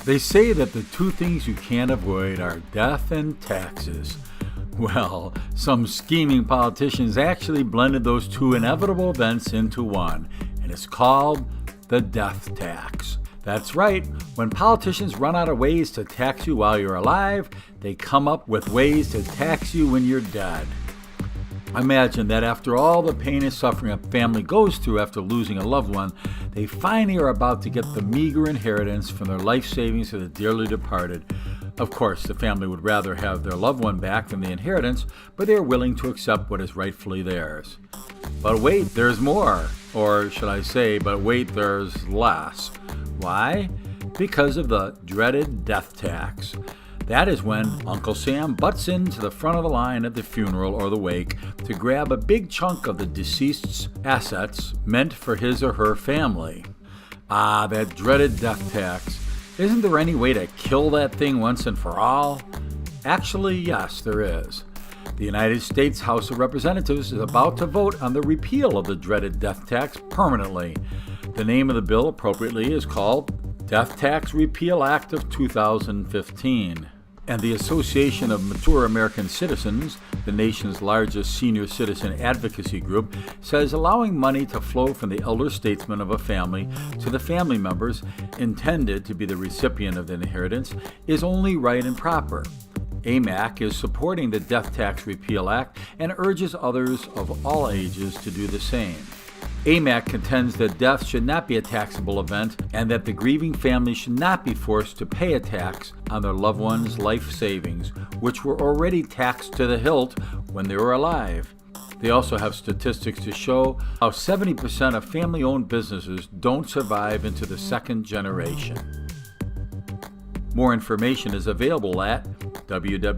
They say that the two things you can't avoid are death and taxes. Well, some scheming politicians actually blended those two inevitable events into one, and it's called the death tax. That's right, when politicians run out of ways to tax you while you're alive, they come up with ways to tax you when you're dead. Imagine that after all the pain and suffering a family goes through after losing a loved one, they finally are about to get the meager inheritance from their life savings of the dearly departed. Of course, the family would rather have their loved one back than the inheritance, but they are willing to accept what is rightfully theirs. But wait, there's more. Or should I say, but wait, there's less. Why? Because of the dreaded death tax. That is when Uncle Sam butts into the front of the line at the funeral or the wake to grab a big chunk of the deceased's assets meant for his or her family. Ah, that dreaded death tax. Isn't there any way to kill that thing once and for all? Actually, yes, there is. The United States House of Representatives is about to vote on the repeal of the dreaded death tax permanently. The name of the bill, appropriately, is called Death Tax Repeal Act of 2015. And the Association of Mature American Citizens, the nation's largest senior citizen advocacy group, says allowing money to flow from the elder statesman of a family to the family members intended to be the recipient of the inheritance is only right and proper. AMAC is supporting the Death Tax Repeal Act and urges others of all ages to do the same. AMAC contends that death should not be a taxable event and that the grieving family should not be forced to pay a tax on their loved one's life savings, which were already taxed to the hilt when they were alive. They also have statistics to show how 70% of family-owned businesses don't survive into the second generation. More information is available at www.amac.us.